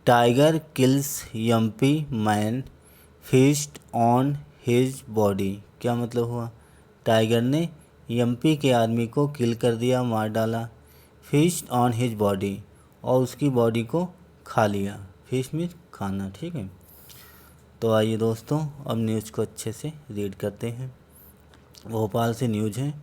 Tiger kills यम्पी man feast on his body. क्या मतलब हुआ? टाइगर ने यम्पी के आदमी को किल कर दिया, मार डाला। फीस्ट ऑन हिज बॉडी, और उसकी बॉडी को खा लिया। फीस्ट मीन्स खाना, ठीक है। तो आइए दोस्तों, अब न्यूज़ को अच्छे से रीड करते हैं। भोपाल से न्यूज़ है।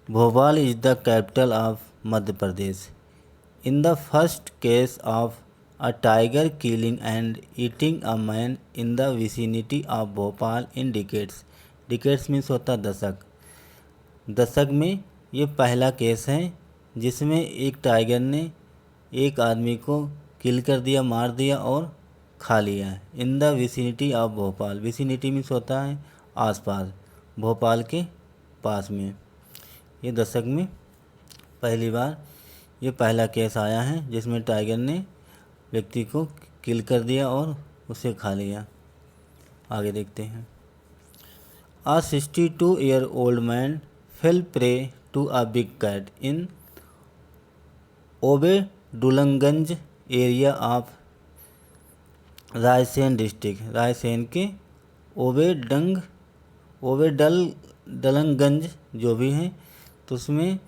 Bhopal is the capital of Madhya Pradesh. In the first case of a tiger killing and eating a man in the vicinity of Bhopal in decades। decades means होता दशक। दशक में ये पहला केस है जिसमें एक टाइगर ने एक आदमी को किल कर दिया, मार दिया और खा लिया। In the vicinity of Bhopal. Vicinity means होता है आसपास, भोपाल के पास में। ये दशक में पहली बार ये पहला केस आया है जिसमें टाइगर ने व्यक्ति को किल कर दिया और उसे खा लिया। आगे देखते हैं। A 62-year-old man fell prey to a big cat in Obedullaganj area of Raisen district. Raisen के ओबेडलगंज जो भी हैं, तो उसमें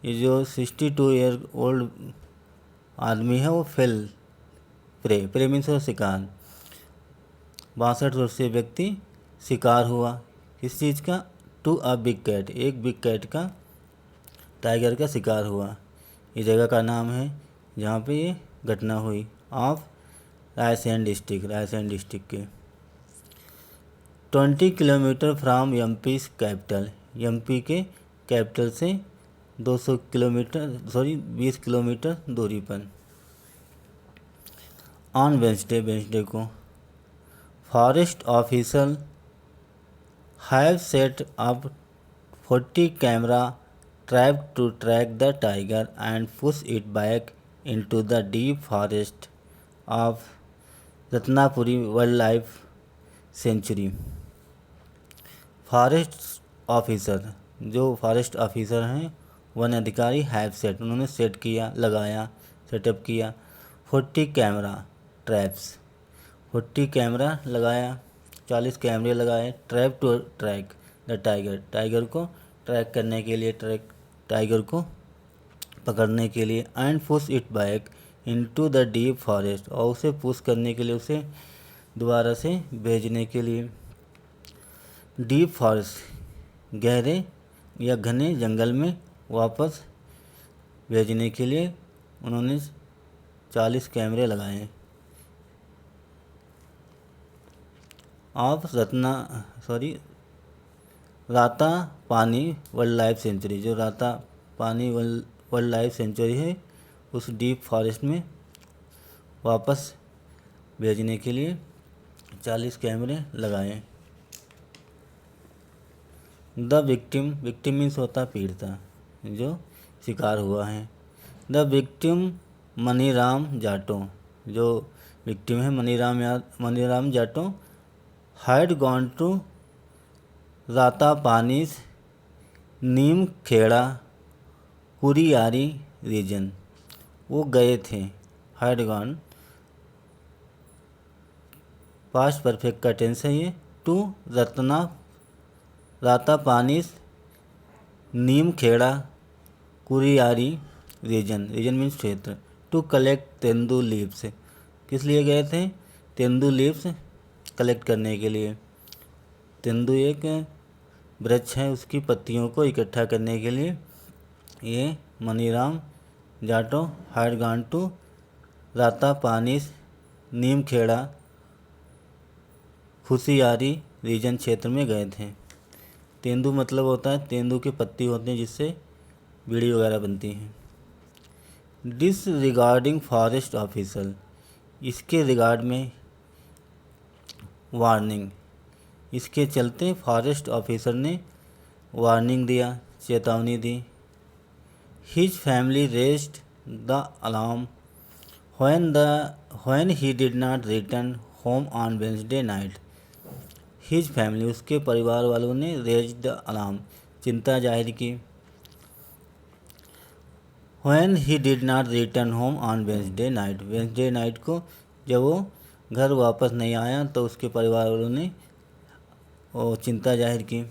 ये जो 62-year-old आदमी है वो फेल प्रे मीन्स हो शिकार। 62 वर्षीय व्यक्ति शिकार हुआ। किस चीज़ का? To a big cat. एक बिग कैट का, टाइगर का शिकार हुआ। ये जगह का नाम है जहाँ पे ये घटना हुई। Of Raisen district, Raisen district के 20 kilometre from MP capital. MP के कैपिटल से 20 किलोमीटर दूरी पर। ऑन वेंसडे को forest officer have set up 40 camera trap to track the tiger and push it back into the deep forest of Ratnapuri wildlife sanctuary. Forest officer, जो forest officer हैं, वन अधिकारी, have set, उन्होंने set किया, लगाया, setup किया 40 camera traps. 40 camera लगाया, 40 कैमरे लगाए। Trap to track the tiger, tiger को ट्रैक करने के लिए, टाइगर को पकड़ने के लिए। And push it back into the deep forest, और उसे पुश करने के लिए, उसे दोबारा से भेजने के लिए डीप फॉरेस्ट, गहरे या घने जंगल में वापस भेजने के लिए उन्होंने 40 कैमरे लगाए। ऑफ राता पानी वाइल्ड लाइफ सेंचुरी, जो राता पानी वाइल्ड लाइफ सेंचुरी है, उस डीप फॉरेस्ट में वापस भेजने के लिए 40 कैमरे लगाए। द विक्टिम मीन्स होता पीड़िता, जो शिकार हुआ है। द विक्टिम मनीराम जाटो, जो विक्टिम है Maniram Jato, had gone to Ratapani's Neem Kheda Kuriyari region. वो गए थे, हैड गॉन, पास्ट परफेक्ट का टेंस है ये, to Ratapani's Neem Kheda Kuriyari region means क्षेत्र। टू कलेक्ट तेंदू लीव्स, किस लिए गए थे? तेंदू लीव्स कलेक्ट करने के लिए। तेंदू एक वृक्ष है, उसकी पत्तियों को इकट्ठा करने के लिए ये Maniram Jato had gone to Ratapani's Neem Kheda Khushiyari region क्षेत्र में गए थे। तेंदू मतलब होता है, तेंदू की पत्ती होती हैं जिससे बीड़ी वगैरह बनती हैं। डिस रिगार्डिंग फॉरेस्ट ऑफिसर, इसके रिगार्ड में वार्निंग, इसके चलते फॉरेस्ट ऑफिसर ने वार्निंग दिया, चेतावनी दी। His family raised the alarm when he did not return home on Wednesday night. His family, उसके परिवार वालों ने रेस्ड द अलार्म, चिंता जाहिर की। When he did not return home on Wednesday night, Wednesday night को जब वो घर वापस नहीं आया तो उसके परिवार वालों ने चिंता जाहिर की।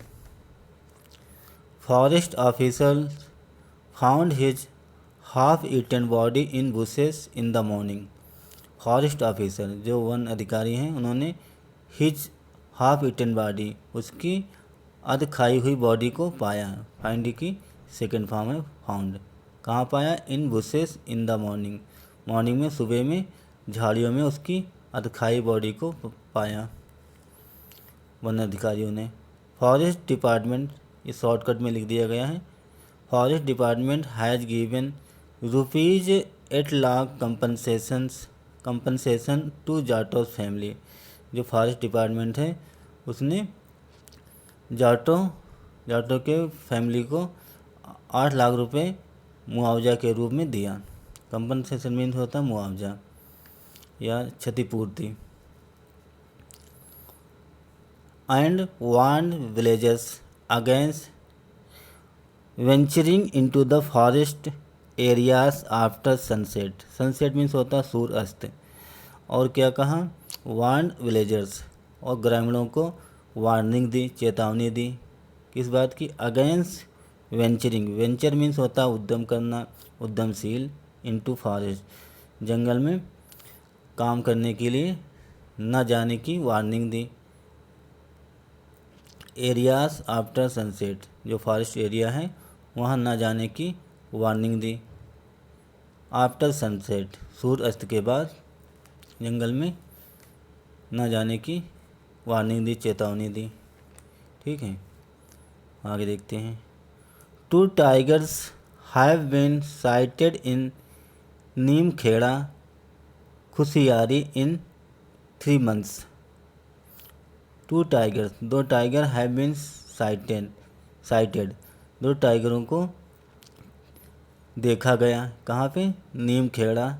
Forest officer found his half eaten body in bushes in the morning. Forest officer जो वन अधिकारी हैं उन्होंने हिज हाफ ईटन बॉडी उसकी अध खाई हुई बॉडी को पाया। फाइंड की सेकेंड फॉर्म है फाउंड। कहाँ पाया? In bushes in the morning. Morning में सुबह में झाड़ियों में उसकी अध खाई बॉडी को पाया वन अधिकारियों ने। फॉरेस्ट डिपार्टमेंट इस शॉर्टकट में लिख दिया गया है। Forest department has given ₹8 lakh compensation to Jato's family. जो फॉरेस्ट डिपार्टमेंट है उसने जाटो के फैमिली को 8 लाख रुपए मुआवजा के रूप में दिया। कंपनसेशन मीन्स होता है मुआवजा या क्षतिपूर्ति। And warned villagers against venturing into the forest areas after sunset. Sunset means होता है सूर्य अस्त। और क्या कहा? वार्न्ड विलेजर्स, और ग्रामीणों को वार्निंग दी, चेतावनी दी। किस बात की? Against venturing. वेंचर मीन्स होता है उद्यम करना, उद्यमशील। इनटू फॉरेस्ट जंगल में काम करने के लिए न जाने की वार्निंग दी। एरियाज आफ्टर सनसेट जो फॉरेस्ट एरिया है वहाँ न जाने की वार्निंग दी। आफ्टर सनसेट सूर्य अस्त के बाद जंगल में न जाने की वार्निंग दी, चेतावनी दी। ठीक है, आगे देखते हैं। 2 tigers have been sighted in Neemkheda Khushiyari in 3 months। 2 tigers, 2 tiger have been sighted 2 टाइगरों को देखा गया। कहाँ पे? नीमखेड़ा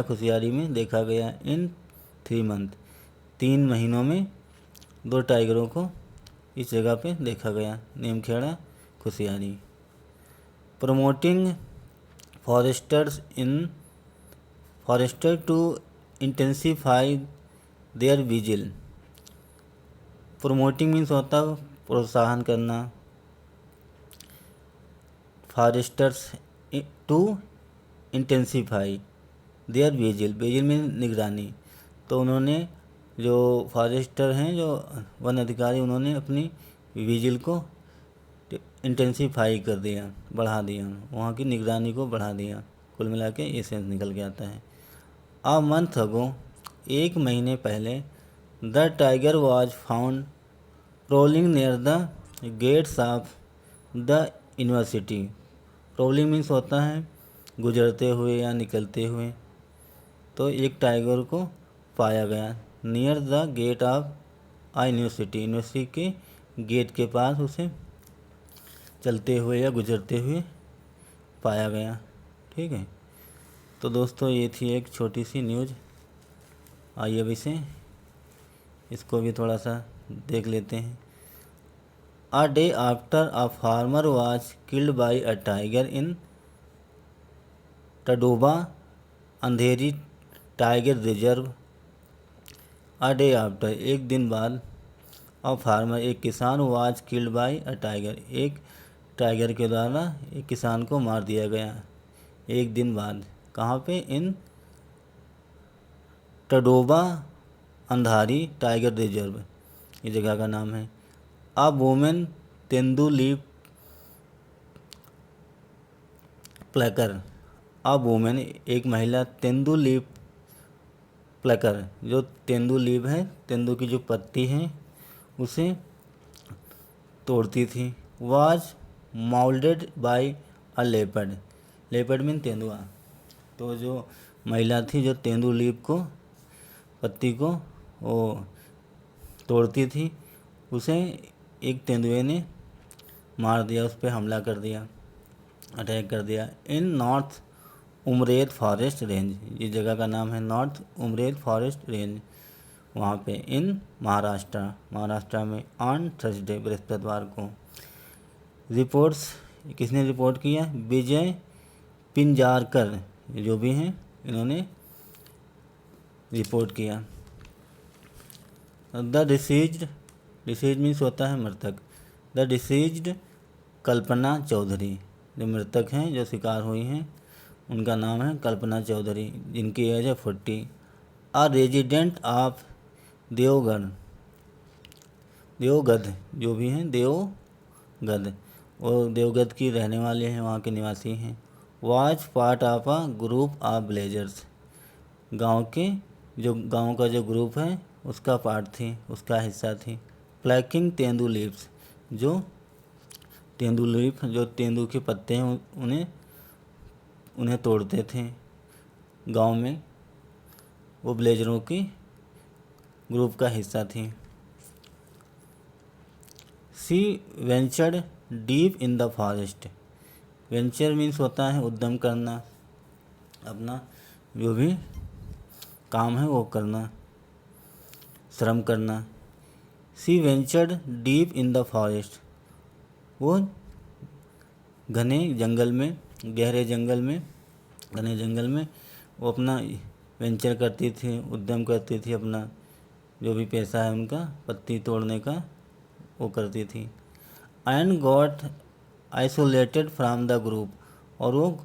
खुशियारी में देखा गया। इन 3 months 3 महीनों में 2 टाइगरों को इस जगह पे देखा गया, Neemkheda Khushiyari. Promoting forester to intensify their vigil. Promoting means होता है प्रोत्साहन करना। Foresters to intensify their vigil means निगरानी। तो उन्होंने जो फॉरेस्टर हैं, जो वन अधिकारी, उन्होंने अपनी विजिल को इंटेंसिफाई कर दिया, बढ़ा दिया, वहाँ की निगरानी को बढ़ा दिया। कुल मिला के ये सेंस निकल के आता है। अ मंथ अगो 1 महीने पहले the tiger was found prowling near the gates of the university. Prowling means होता है गुजरते हुए या निकलते हुए। तो एक टाइगर को पाया गया near the gate of a university के गेट के पास उसे चलते हुए या गुजरते हुए पाया गया। ठीक है, तो दोस्तों ये थी एक छोटी सी न्यूज़। आइए अब इसको भी थोड़ा सा देख लेते हैं। A day after a farmer was killed by a tiger in Tadoba Andheri tiger reserve. A day after एक दिन बाद, अ फार्मर एक किसान, was killed by a tiger एक टाइगर के द्वारा एक किसान को मार दिया गया एक दिन बाद। कहाँ पे? इन टडोबा अंधारी टाइगर रिजर्व, ये जगह का नाम है। A women tendu leaf Plucker. A women एक महिला तेंदू लीफ प्लकर, जो तेंदू लीफ है, तेंदू की जो पत्ती है उसे तोड़ती थी। Was mauled by a leopard mean तेंदुआ। तो जो महिला थी जो तेंदू लीफ को, पत्ती को वो तोड़ती थी, उसे एक तेंदुए ने मार दिया, उस पर हमला कर दिया, अटैक कर दिया। इन नॉर्थ उमरेद फॉरेस्ट रेंज, ये जगह का नाम है नॉर्थ उमरेद फॉरेस्ट रेंज, वहाँ पे इन महाराष्ट्र में ऑन थर्सडे बृहस्पतिवार को। रिपोर्ट्स किसने रिपोर्ट किया? विजय पिंजारकर जो भी हैं, इन्होंने रिपोर्ट किया। द डिसीज्ड मीन्स होता है मृतक। द डिसीज्ड कल्पना चौधरी, जो मृतक हैं जो शिकार हुई हैं उनका नाम है कल्पना चौधरी, जिनकी एज है 40। आ रेजिडेंट ऑफ देवगढ़, देवगढ़ जो भी हैं देवगढ़, वो देवगढ़ की रहने वाले हैं, वहाँ के निवासी हैं। Was part of a group of villagers, गांव का जो ग्रुप है उसका पार्ट थी, उसका हिस्सा थी। प्लैकिंग तेंदू लीव्स, जो तेंदू लीफ जो तेंदू के पत्ते हैं उन्हें तोड़ते थे गांव में, वो विलेजरों की ग्रुप का हिस्सा थी। She ventured deep in the forest, venture means होता है उद्यम करना, अपना जो भी काम है वो करना, श्रम करना। She ventured deep in the forest, वो घने जंगल में, गहरे जंगल में, घने जंगल में वो अपना वेंचर करती थी, उद्यम करती थी, अपना जो भी पैसा है उनका पत्ती तोड़ने का वो करती थी। And got isolated from the group, और वो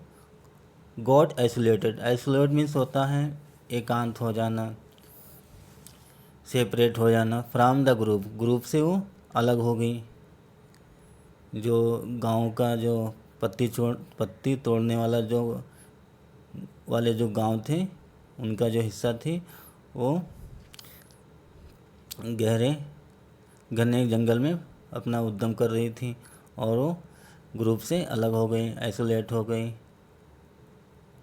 गॉट आइसोलेट मीन्स होता है एकांत हो जाना, सेपरेट हो जाना। फ्रॉम द ग्रुप से वो अलग हो गई। जो गांव का जो पत्ती तोड़ने वाला जो गांव थे उनका जो हिस्सा थी वो गहरे घने जंगल में अपना उद्यम कर रही थी और वो ग्रुप से अलग हो गई, आइसोलेट हो गई।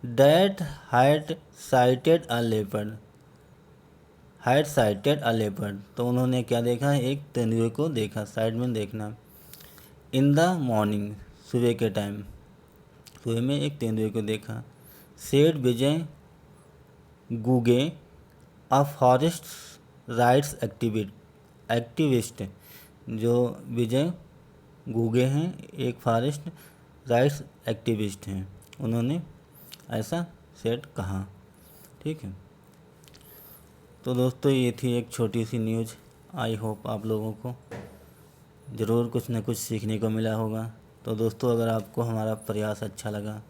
That had sighted a leopard, तो उन्होंने क्या देखा, एक तेंदुए को देखा, साइड में देखना। इन द मॉर्निंग, सुबह के टाइम, सुबह में एक तेंदुए को देखा। Said Vijay Guge, a forest rights activist, जो विजय गुगे हैं एक फॉरेस्ट राइट्स एक्टिविस्ट हैं, उन्होंने ऐसा सेड कहा। ठीक है, तो दोस्तों ये थी एक छोटी सी न्यूज़। आई होप आप लोगों को ज़रूर कुछ न कुछ सीखने को मिला होगा। तो दोस्तों अगर आपको हमारा प्रयास अच्छा लगा,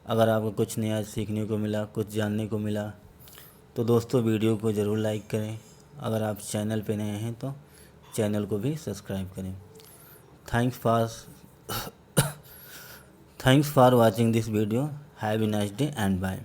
अगर आपको कुछ नया सीखने को मिला, कुछ जानने को मिला, तो दोस्तों वीडियो को ज़रूर लाइक करें। अगर आप चैनल पे नए हैं तो चैनल को भी सब्सक्राइब करें। Thanks for watching this video. Have a nice day and bye.